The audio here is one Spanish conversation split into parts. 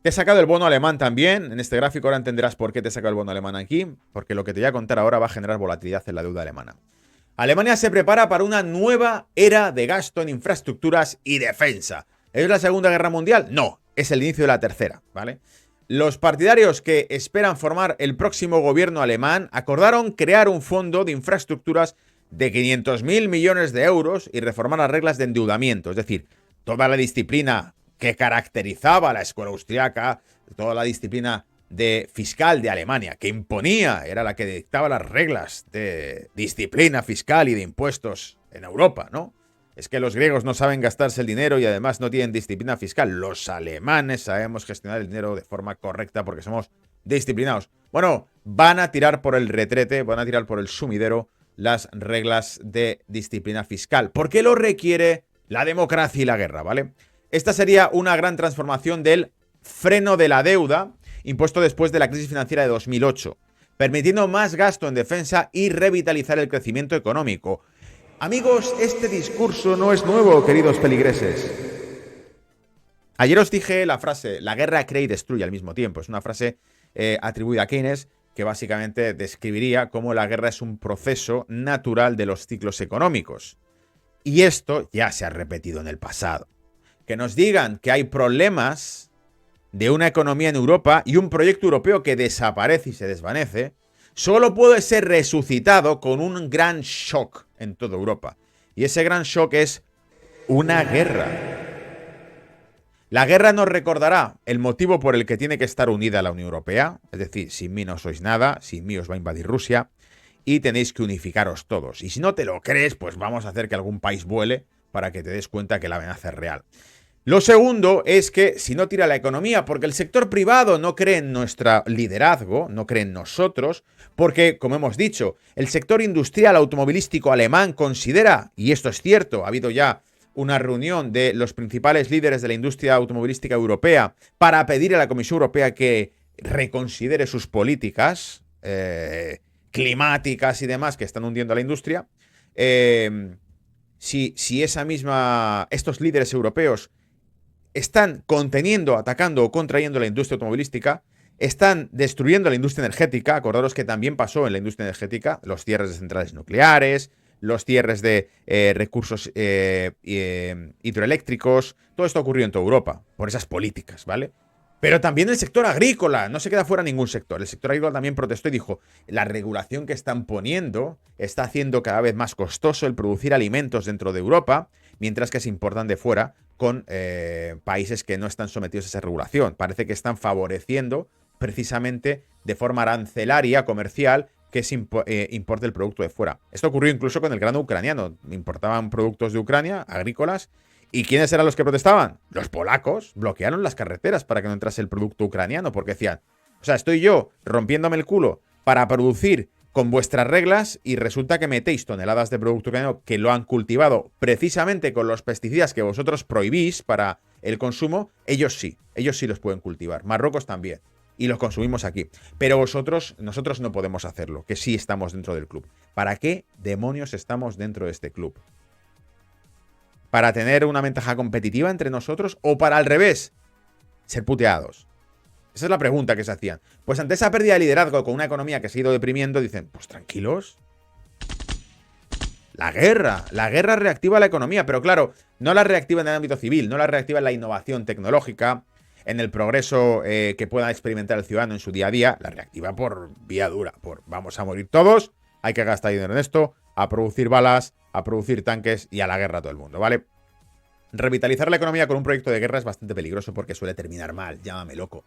Te he sacado el bono alemán también. En este gráfico ahora entenderás por qué te he sacado el bono alemán aquí, porque lo que te voy a contar ahora va a generar volatilidad en la deuda alemana. Alemania se prepara para una nueva era de gasto en infraestructuras y defensa. ¿Es la Segunda Guerra Mundial? No, es el inicio de la tercera, ¿vale? Los partidarios que esperan formar el próximo gobierno alemán acordaron crear un fondo de infraestructuras de 500.000 millones de euros y reformar las reglas de endeudamiento. Es decir, toda la disciplina que caracterizaba a la escuela austriaca, toda la disciplina de fiscal de Alemania, que imponía, era la que dictaba las reglas de disciplina fiscal y de impuestos en Europa, ¿no? Es que los griegos no saben gastarse el dinero y además no tienen disciplina fiscal. Los alemanes sabemos gestionar el dinero de forma correcta porque somos disciplinados. Bueno, van a tirar por el retrete, van a tirar por el sumidero las reglas de disciplina fiscal. ¿Por qué lo requiere la democracia y la guerra, ¿vale? Esta sería una gran transformación del freno de la deuda impuesto después de la crisis financiera de 2008, permitiendo más gasto en defensa y revitalizar el crecimiento económico. Amigos, este discurso no es nuevo, queridos peligreses. Ayer os dije la frase, la guerra crea y destruye al mismo tiempo. Es una frase atribuida a Keynes que básicamente describiría cómo la guerra es un proceso natural de los ciclos económicos. Y esto ya se ha repetido en el pasado. Que nos digan que hay problemas de una economía en Europa y un proyecto europeo que desaparece y se desvanece, solo puede ser resucitado con un gran shock en toda Europa. Y ese gran shock es una guerra. La guerra nos recordará el motivo por el que tiene que estar unida la Unión Europea, es decir, sin mí no sois nada, sin mí os va a invadir Rusia, y tenéis que unificaros todos. Y si no te lo crees, pues vamos a hacer que algún país vuele para que te des cuenta que la amenaza es real. Lo segundo es que si no tira la economía, porque el sector privado no cree en nuestro liderazgo, no cree en nosotros, porque, como hemos dicho, el sector industrial automovilístico alemán considera, y esto es cierto, ha habido ya una reunión de los principales líderes de la industria automovilística europea para pedir a la Comisión Europea que reconsidere sus políticas climáticas y demás que están hundiendo a la industria. Si estos líderes europeos están conteniendo, atacando o contrayendo la industria automovilística, están destruyendo la industria energética. Acordaros que también pasó en la industria energética, los cierres de centrales nucleares, los cierres de recursos hidroeléctricos, todo esto ocurrió en toda Europa, por esas políticas, ¿vale? Pero también el sector agrícola, no se queda fuera ningún sector. El sector agrícola también protestó y dijo, la regulación que están poniendo está haciendo cada vez más costoso el producir alimentos dentro de Europa, mientras que se importan de fuera con países que no están sometidos a esa regulación. Parece que están favoreciendo precisamente de forma arancelaria, comercial, que se importe el producto de fuera. Esto ocurrió incluso con el grano ucraniano. Importaban productos de Ucrania, agrícolas. ¿Y quiénes eran los que protestaban? Los polacos bloquearon las carreteras para que no entrase el producto ucraniano, porque decían, o sea, estoy yo rompiéndome el culo para producir con vuestras reglas y resulta que metéis toneladas de producto ucraniano que lo han cultivado precisamente con los pesticidas que vosotros prohibís para el consumo. Ellos sí los pueden cultivar. Marruecos también. Y los consumimos aquí. Pero nosotros no podemos hacerlo, que sí estamos dentro del club. ¿Para qué demonios estamos dentro de este club? ¿Para tener una ventaja competitiva entre nosotros o para al revés, ser puteados? Esa es la pregunta que se hacían. Pues ante esa pérdida de liderazgo con una economía que se ha ido deprimiendo, dicen, pues tranquilos. La guerra reactiva la economía, pero claro, no la reactiva en el ámbito civil, no la reactiva en la innovación tecnológica, en el progreso que pueda experimentar el ciudadano en su día a día, la reactiva por vía dura, por vamos a morir todos, hay que gastar dinero en esto, a producir balas, a producir tanques y a la guerra a todo el mundo, ¿vale? Revitalizar la economía con un proyecto de guerra es bastante peligroso porque suele terminar mal, llámame loco,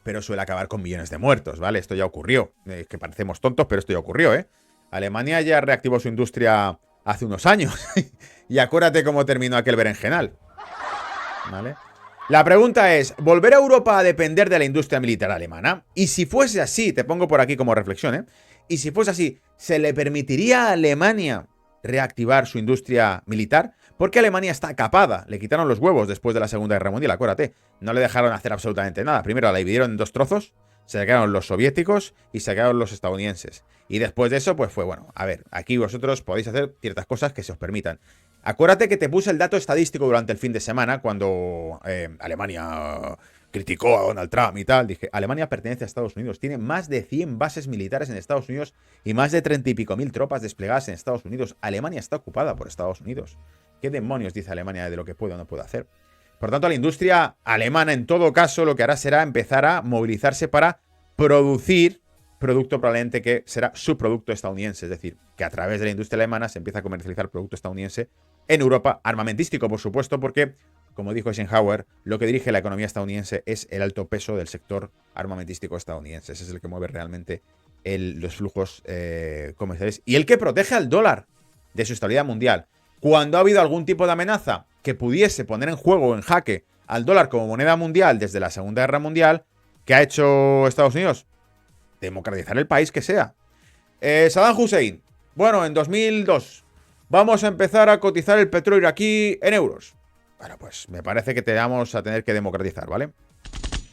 pero suele acabar con millones de muertos, ¿vale? Esto ya ocurrió, que parecemos tontos, pero esto ya ocurrió, ¿eh? Alemania ya reactivó su industria hace unos años y acuérdate cómo terminó aquel berenjenal, ¿vale? La pregunta es, ¿volver a Europa a depender de la industria militar alemana? Y si fuese así, te pongo por aquí como reflexión, ¿eh? Y si fuese así, ¿se le permitiría a Alemania reactivar su industria militar? Porque Alemania está capada, le quitaron los huevos después de la Segunda Guerra Mundial, acuérdate. No le dejaron hacer absolutamente nada. Primero la dividieron en dos trozos, se quedaron los soviéticos y se quedaron los estadounidenses. Y después de eso, pues fue, bueno, a ver, aquí vosotros podéis hacer ciertas cosas que se os permitan. Acuérdate que te puse el dato estadístico durante el fin de semana cuando Alemania criticó a Donald Trump y tal. Dije, Alemania pertenece a Estados Unidos. Tiene más de 100 bases militares en Estados Unidos y más de 30 y pico mil tropas desplegadas en Estados Unidos. Alemania está ocupada por Estados Unidos. ¿Qué demonios dice Alemania de lo que puede o no puede hacer? Por tanto, la industria alemana, en todo caso, lo que hará será empezar a movilizarse para producir producto probablemente que será subproducto estadounidense. Es decir, que a través de la industria alemana se empieza a comercializar producto estadounidense en Europa, armamentístico, por supuesto, porque, como dijo Eisenhower, lo que dirige la economía estadounidense es el alto peso del sector armamentístico estadounidense. Ese es el que mueve realmente los flujos comerciales y el que protege al dólar de su estabilidad mundial. Cuando ha habido algún tipo de amenaza que pudiese poner en juego o en jaque al dólar como moneda mundial desde la Segunda Guerra Mundial, ¿qué ha hecho Estados Unidos? Democratizar el país que sea. Saddam Hussein. Bueno, en 2002 vamos a empezar a cotizar el petróleo aquí en euros. Bueno, pues me parece que te vamos a tener que democratizar, ¿vale?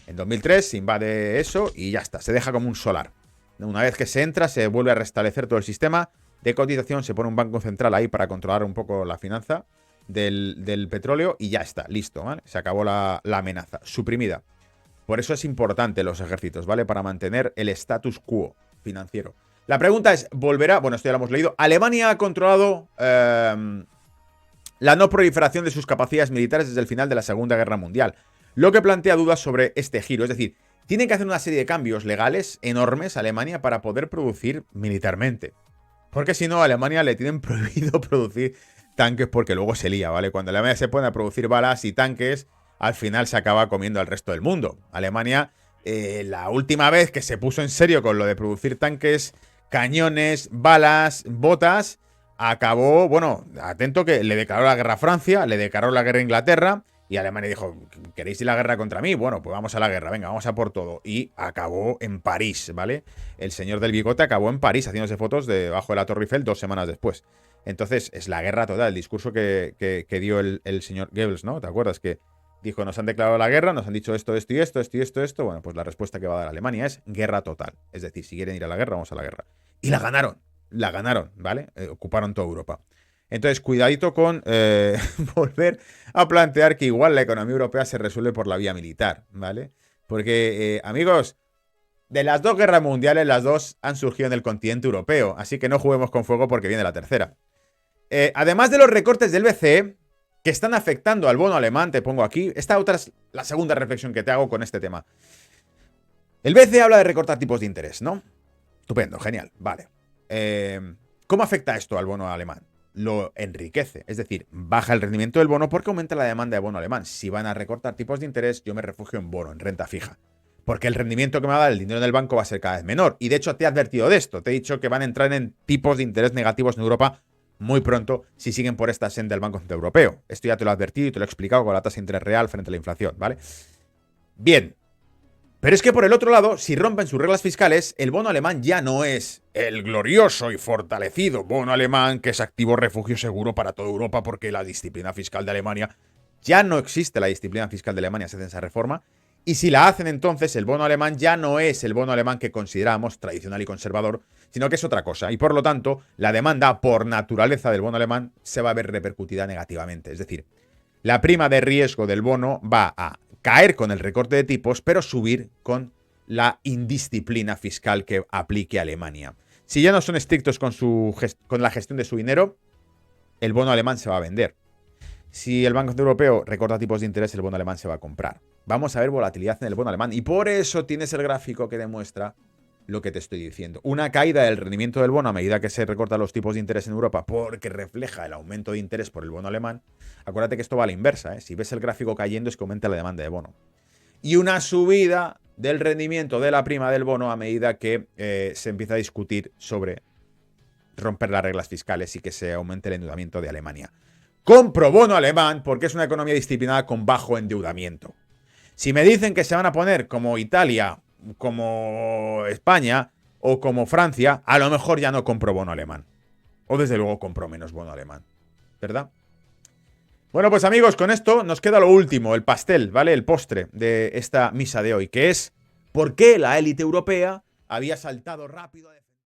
En 2003 se invade eso y ya está. Se deja como un solar. Una vez que se entra, se vuelve a restablecer todo el sistema de cotización. Se pone un banco central ahí para controlar un poco la finanza del petróleo y ya está, listo, ¿vale? Se acabó la amenaza. Suprimida. Por eso es importante los ejércitos, ¿vale? Para mantener el status quo financiero. La pregunta es, ¿volverá? Bueno, esto ya lo hemos leído. Alemania ha controlado la no proliferación de sus capacidades militares desde el final de la Segunda Guerra Mundial, lo que plantea dudas sobre este giro. Es decir, tiene que hacer una serie de cambios legales enormes a Alemania para poder producir militarmente. Porque si no, a Alemania le tienen prohibido producir tanques porque luego se lía, ¿vale? Cuando Alemania se pone a producir balas y tanques, al final se acaba comiendo al resto del mundo. Alemania, la última vez que se puso en serio con lo de producir tanques, cañones, balas, botas, acabó, bueno, atento que le declaró la guerra a Francia, le declaró la guerra a Inglaterra y Alemania dijo, ¿queréis ir a la guerra contra mí? Bueno, pues vamos a la guerra, venga, vamos a por todo. Y acabó en París, ¿vale? El señor del bigote acabó en París haciéndose fotos debajo de la Torre Eiffel 2 semanas después. Entonces, es la guerra total, el discurso que dio el señor Goebbels, ¿no? ¿Te acuerdas? Que dijo, nos han declarado la guerra, nos han dicho esto, esto y esto, esto y esto, esto. Bueno, pues la respuesta que va a dar Alemania es guerra total. Es decir, si quieren ir a la guerra, vamos a la guerra. Y la ganaron, ¿vale? Ocuparon toda Europa. Entonces, cuidadito con volver a plantear que igual la economía europea se resuelve por la vía militar, ¿vale? Porque, amigos, de las dos guerras mundiales, las dos han surgido en el continente europeo. Así que no juguemos con fuego porque viene la tercera. Además de los recortes del BCE, que están afectando al bono alemán, te pongo aquí. Esta otra es la segunda reflexión que te hago con este tema. El BCE habla de recortar tipos de interés, ¿no? Estupendo, genial, vale. ¿Cómo afecta esto al bono alemán? Lo enriquece, es decir, baja el rendimiento del bono porque aumenta la demanda de bono alemán. Si van a recortar tipos de interés, yo me refugio en bono, en renta fija. Porque el rendimiento que me va a dar el dinero del banco va a ser cada vez menor. Y de hecho te he advertido de esto. Te he dicho que van a entrar en tipos de interés negativos en Europa muy pronto si siguen por esta senda del Banco Central Europeo. Esto ya te lo he advertido y te lo he explicado con la tasa de interés real frente a la inflación, ¿vale? Bien. Pero es que por el otro lado, si rompen sus reglas fiscales, el bono alemán ya no es el glorioso y fortalecido bono alemán que es activo refugio seguro para toda Europa porque la disciplina fiscal de Alemania, ya no existe la disciplina fiscal de Alemania, se hace esa reforma. Y si la hacen entonces, el bono alemán ya no es el bono alemán que consideramos tradicional y conservador, sino que es otra cosa. Y por lo tanto, la demanda por naturaleza del bono alemán se va a ver repercutida negativamente. Es decir, la prima de riesgo del bono va a caer con el recorte de tipos, pero subir con la indisciplina fiscal que aplique Alemania. Si ya no son estrictos con la gestión de su dinero, el bono alemán se va a vender. Si el Banco Central Europeo recorta tipos de interés, el bono alemán se va a comprar. Vamos a ver volatilidad en el bono alemán. Y por eso tienes el gráfico que demuestra lo que te estoy diciendo. Una caída del rendimiento del bono a medida que se recortan los tipos de interés en Europa porque refleja el aumento de interés por el bono alemán. Acuérdate que esto va a la inversa, ¿eh? Si ves el gráfico cayendo es que aumenta la demanda de bono. Y una subida del rendimiento de la prima del bono a medida que se empieza a discutir sobre romper las reglas fiscales y que se aumente el endeudamiento de Alemania. Compro bono alemán porque es una economía disciplinada con bajo endeudamiento. Si me dicen que se van a poner como Italia, como España o como Francia, a lo mejor ya no compro bono alemán. O desde luego compro menos bono alemán. ¿Verdad? Bueno, pues amigos, con esto nos queda lo último, el pastel, ¿vale? El postre de esta misa de hoy, que es ¿por qué la élite europea había saltado rápido a